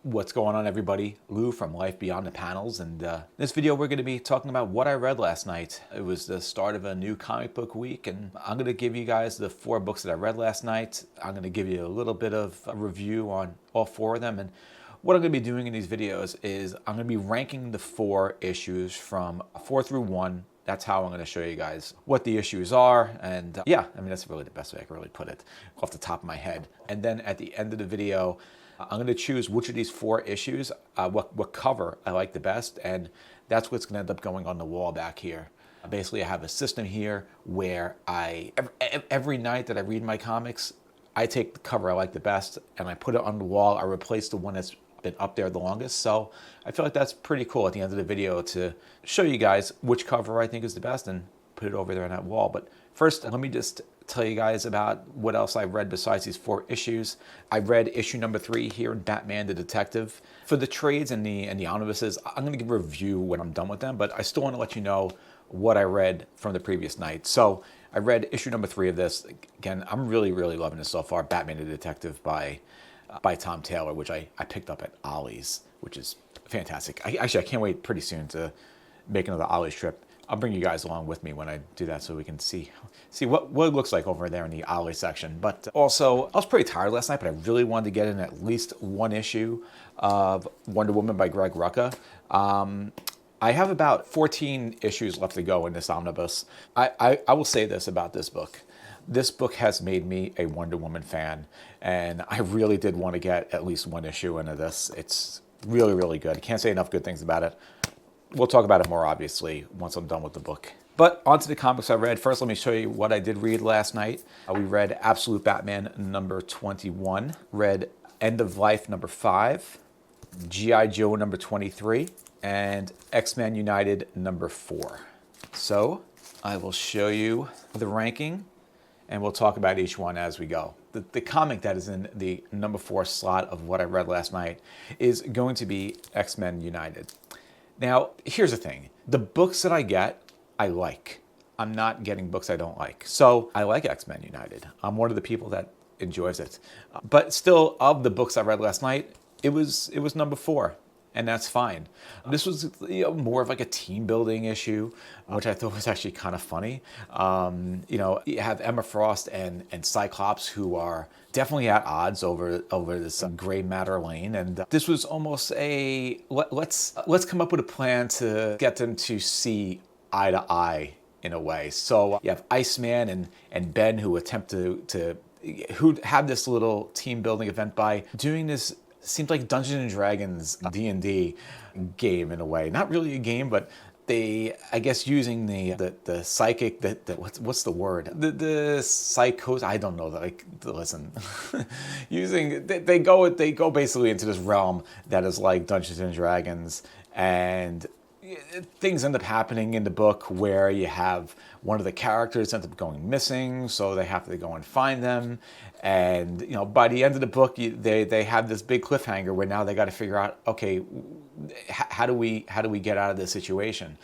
What's going on, everybody? Lou from Life Beyond the Panels, and in this video we're going to be talking about what I read last night. It was the start of a new comic book week, and I'm going to give you guys the 4 books that I read last night. I'm going to give you a little bit of a review on all 4 of them, and what I'm going to be doing in these videos is I'm going to be ranking the 4 issues from 4 through 1. That's how I'm going to show you guys what the issues are, and yeah, I mean, that's really the best way I can really put it off the top of my head. And then at the end of the video, I'm going to choose which of these 4 issues, what cover I like the best, and that's what's going to end up going on the wall back here. Basically, I have a system here where every night that I read my comics, I take the cover I like the best and I put it on the wall. I replace the one that's been up there the longest. So I feel like that's pretty cool at the end of the video to show you guys which cover I think is the best and put it over there on that wall. But first, let me just tell you guys about what else I read besides these 4 issues. I read issue number 3 here in Batman the Detective. For the trades and the omnibuses, I'm going to give a review when I'm done with them, but I still want to let you know what I read from the previous night. So I read issue number 3 of this. Again, I'm really loving this so far. Batman the Detective by Tom Taylor, which I picked up at Ollie's, which is fantastic. I can't wait pretty soon to make another Ollie's trip. I'll bring you guys along with me when I do that so we can see what it looks like over there in the Ollie section. But also, I was pretty tired last night, but I really wanted to get in at least 1 issue of Wonder Woman by Greg Rucka. I have about 14 issues left to go in this omnibus. I will say this about this book. This book has made me a Wonder Woman fan, and I really did want to get at least 1 issue into this. It's really good. I can't say enough good things about it. We'll talk about it more, obviously, once I'm done with the book. But on to the comics I read. First, let me show you what I did read last night. We read Absolute Batman number 21, read End of Life number 5, G.I. Joe number 23, and X-Men United number 4. So I will show you the ranking, and we'll talk about each one as we go. The comic that is in the number 4 slot of what I read last night is going to be X-Men United. Now, here's the thing. The books that I get, I like. I'm not getting books I don't like. So I like X-Men United. I'm one of the people that enjoys it. But still, of the books I read last night, it was number 4. And that's fine. This was more of like a team building issue, which I thought was actually kind of funny. You have Emma Frost and Cyclops, who are definitely at odds over this gray matter lane, and this was almost a let's come up with a plan to get them to see eye to eye in a way. So you have Iceman and Ben who attempt who have this little team building event by doing this. Seems like Dungeons and Dragons D&D game in a way. Not really a game, but they, I guess, using the psychic, what's the word? The psychos, I don't know. Like, listen, they go basically into this realm that is like Dungeons and Dragons, and things end up happening in the book where you have one of the characters ends up going missing, so they have to go and find them. And by the end of the book, they have this big cliffhanger where now they got to figure out, okay, how do we get out of this situation?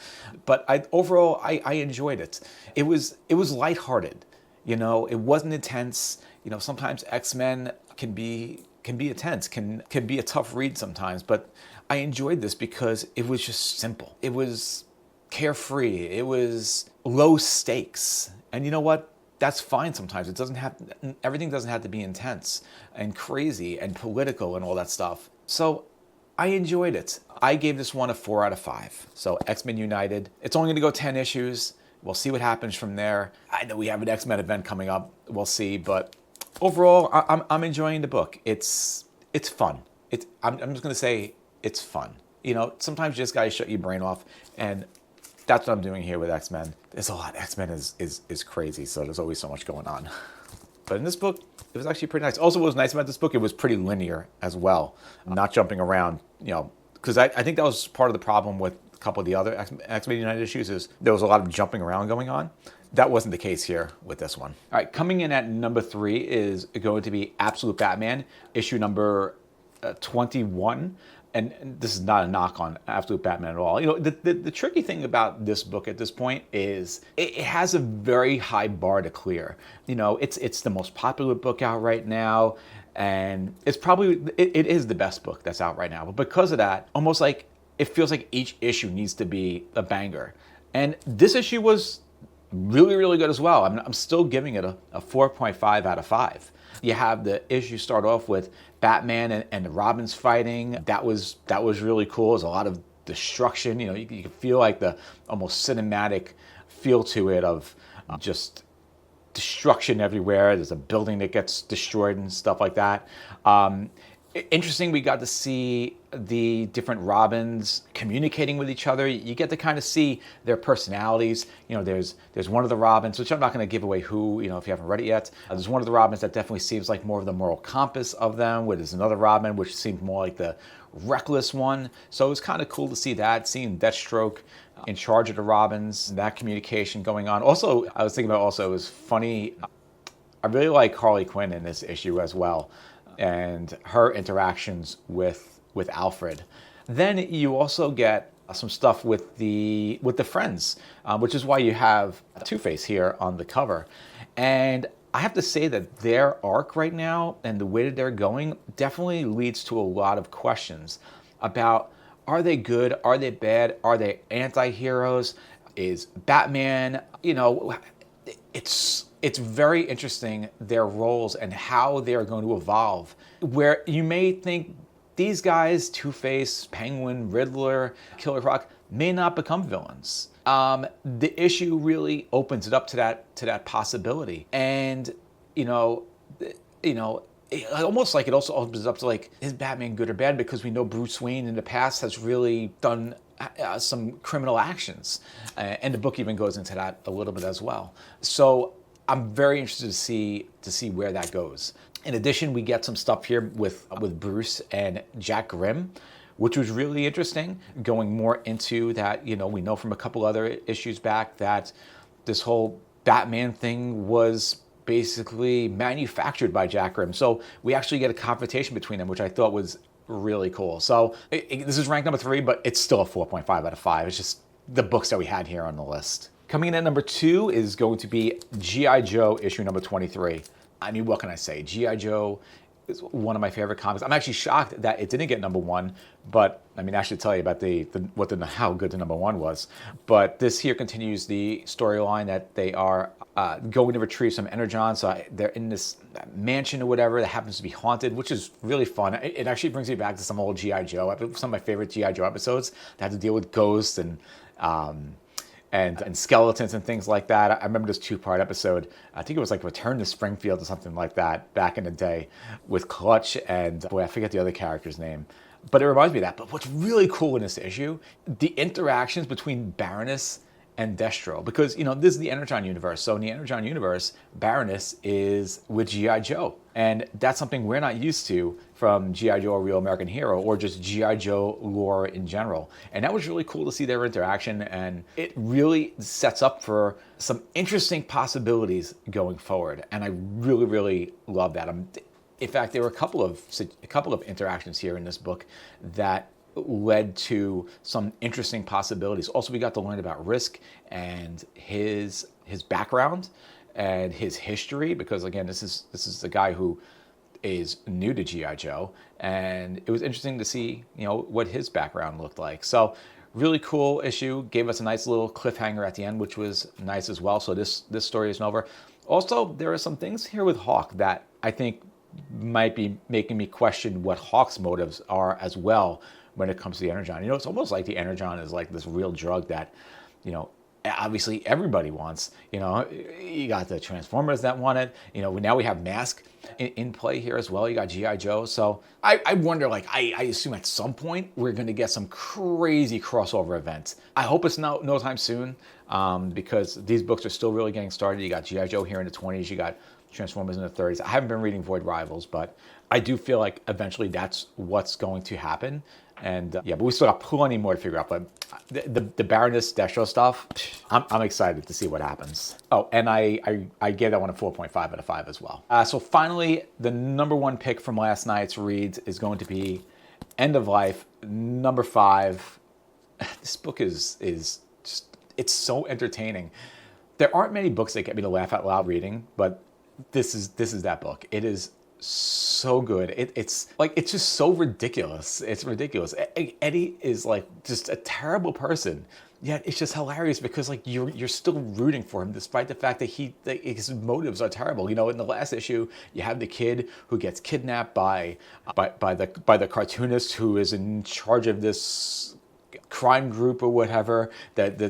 But overall, I enjoyed it. It was lighthearted. It wasn't intense. Sometimes X-Men can be intense, can be a tough read sometimes, but I enjoyed this because it was just simple. It was carefree. It was low stakes. And you know what? That's fine sometimes. Everything doesn't have to be intense and crazy and political and all that stuff. So I enjoyed it. I gave this one a 4 out of 5. So X-Men United. It's only going to go 10 issues. We'll see what happens from there. I know we have an X-Men event coming up. We'll see. But overall, I'm enjoying the book. It's fun. I'm just going to say it's fun. Sometimes you just got to shut your brain off, and that's what I'm doing here with X-Men. There's a lot. X-Men is crazy, so there's always so much going on. But in this book, it was actually pretty nice. Also, what was nice about this book, it was pretty linear as well, not jumping around, because I think that was part of the problem with a couple of the other X-Men United issues is there was a lot of jumping around going on. That wasn't the case here with this one. All right, coming in at number 3 is going to be Absolute Batman, issue number 21. And this is not a knock on Absolute Batman at all. The tricky thing about this book at this point is it has a very high bar to clear. It's the most popular book out right now, And it's probably, it is the best book that's out right now. But because of that, almost like it feels like each issue needs to be a banger. And this issue was really, really good as well. I'm still giving it a 4.5 out of 5. You have the issue start off with Batman and the Robins fighting. That was really cool. There's a lot of destruction. You can feel like the almost cinematic feel to it of just destruction everywhere. There's a building that gets destroyed and stuff like that. Interesting, we got to see the different Robins communicating with each other. You get to kind of see their personalities. There's one of the Robins, which I'm not going to give away who, if you haven't read it yet. There's one of the Robins that definitely seems like more of the moral compass of them, where there's another Robin which seemed more like the reckless one. So it was kind of cool to see that, seeing Deathstroke in charge of the Robins, that communication going on. Also, I was thinking about it was funny. I really like Harley Quinn in this issue as well, and her interactions with Alfred. Then you also get some stuff with the friends, which is why you have Two-Face here on the cover. And I have to say that their arc right now and the way that they're going definitely leads to a lot of questions about, are they good? Are they bad? Are they anti-heroes? Is Batman, it's very interesting, their roles and how they're going to evolve. Where you may think these guys, Two-Face, Penguin, Riddler, Killer Croc, may not become villains. The issue really opens it up to that possibility. And, almost like it also opens it up to like, is Batman good or bad? Because we know Bruce Wayne in the past has really done some criminal actions. And the book even goes into that a little bit as well. So I'm very interested to see where that goes. In addition, we get some stuff here with Bruce and Jack Grimm, which was really interesting, going more into that. We know from a couple other issues back that this whole Batman thing was basically manufactured by Jack Grimm. So we actually get a confrontation between them, which I thought was really cool. So this is ranked number 3, but it's still a 4.5 out of 5. It's just the books that we had here on the list. Coming in at number 2 is going to be G.I. Joe issue number 23. I mean, what can I say? G.I. Joe is one of my favorite comics. I'm actually shocked that it didn't get number 1, but I should tell you about how good the number 1 was. But this here continues the storyline that they are going to retrieve some energon. So they're in this mansion or whatever that happens to be haunted, which is really fun. It actually brings me back to some old G.I. Joe, some of my favorite G.I. Joe episodes that have to deal with ghosts and skeletons and things like that. I remember this 2-part episode. I think it was like Return to Springfield or something like that back in the day with Clutch and, boy, I forget the other character's name. But it reminds me of that. But what's really cool in this issue, the interactions between Baroness and Destro. Because, this is the Energon universe. So in the Energon universe, Baroness is with G.I. Joe. And that's something we're not used to from G.I. Joe, A Real American Hero, or just G.I. Joe lore in general. And that was really cool to see their interaction, and it really sets up for some interesting possibilities going forward. And I really, really love that. In fact, there were a couple of interactions here in this book that led to some interesting possibilities. Also, we got to learn about Risk and his background and his history, because again, this is the guy who is new to G.I. Joe, and it was interesting to see what his background looked like. So really cool issue, gave us a nice little cliffhanger at the end, which was nice as well. So this story isn't over. Also, there are some things here with Hawk that I think might be making me question what Hawk's motives are as well when it comes to the Energon. It's almost like the Energon is like this real drug that obviously everybody wants. You got the Transformers that want it. Now we have Mask in play here as well. You got G.I. Joe. So I wonder, I assume at some point we're going to get some crazy crossover events. I hope it's no time soon, because these books are still really getting started. You got G.I. Joe here in the 20s. You got Transformers in the 30s. I haven't been reading Void Rivals, but I do feel like eventually that's what's going to happen. And but we still got plenty more to figure out. But the Baroness Destro stuff, I'm excited to see what happens. Oh, and I gave that one a 4.5 out of 5 as well. So finally, the number 1 pick from last night's reads is going to be End of Life, number 5. This book is just, it's so entertaining. There aren't many books that get me to laugh out loud reading, but this is that book. It is so good. It's like, it's just so ridiculous. It's ridiculous. Eddie is like just a terrible person. Yet it's just hilarious because like you're still rooting for him despite the fact that his motives are terrible. You know, in the last issue, you have the kid who gets kidnapped by the cartoonist who is in charge of this crime group or whatever that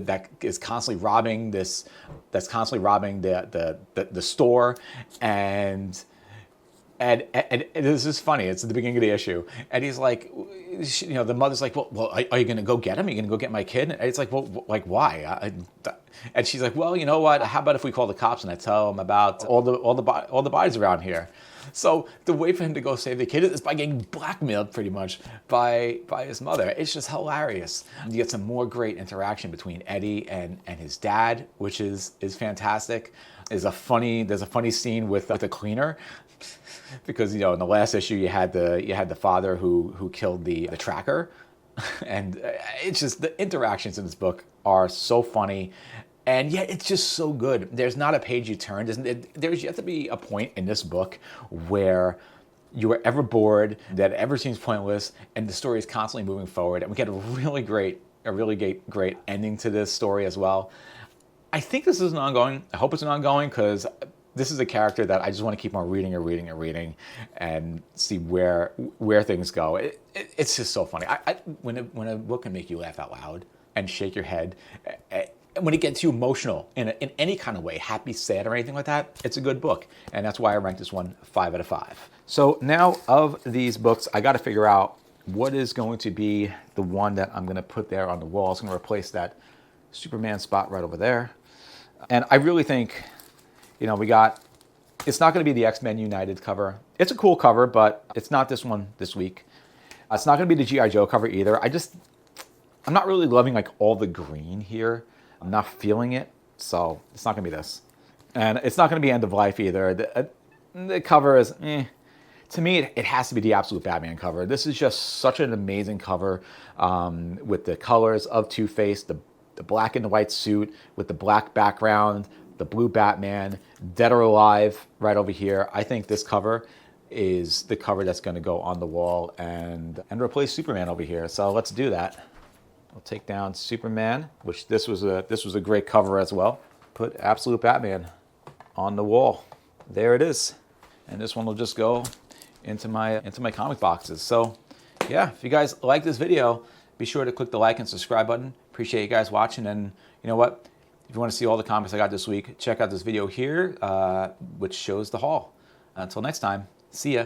is constantly robbing the store. And this is funny. It's at the beginning of the issue, and he's like, you know, the mother's like, well, are you going to go get him? Are you going to go get my kid? And it's like, well, like, why? And she's like, well, you know what? How about if we call the cops and I tell them about all the bodies around here? So the way for him to go save the kid is by getting blackmailed, pretty much, by his mother. It's just hilarious. You get some more great interaction between Eddie and his dad, which is fantastic. There's a funny scene with the cleaner. Because, you know, in the last issue you had the father who killed the tracker, and it's just, the interactions in this book are so funny, and yet it's just so good. There's not a page you turn. There's yet to be a point in this book where you are ever bored, that ever seems pointless, and the story is constantly moving forward. And we get a really great ending to this story as well. I think this is an ongoing. I hope it's an ongoing, because this is a character that I just want to keep on reading and see where things go. It's just so funny. When a book can make you laugh out loud and shake your head, and when it gets you emotional in any kind of way, happy, sad, or anything like that, it's a good book. And that's why I ranked this one 5 out of 5. So now, of these books, I got to figure out what is going to be the one that I'm going to put there on the wall. It's going to replace that Superman spot right over there. And I really think, you know, it's not going to be the X-Men United cover. It's a cool cover, but it's not this one this week. It's not going to be the G.I. Joe cover either. I'm not really loving like all the green here. I'm not feeling it, so it's not going to be this. And it's not going to be End of Life either. The cover is, to me, it has to be the Absolute Batman cover. This is just such an amazing cover, with the colors of Two-Face, the black and the white suit with the black background, the blue Batman, Dead or Alive right over here. I think this cover is the cover that's going to go on the wall and replace Superman over here. So let's do that. We'll take down Superman, which this was a great cover as well. Put Absolute Batman on the wall. There it is. And this one will just go into my comic boxes. So yeah, if you guys like this video, be sure to click the like and subscribe button. Appreciate you guys watching. And you know what? If you want to see all the comics I got this week, check out this video here, which shows the haul. Until next time, see ya.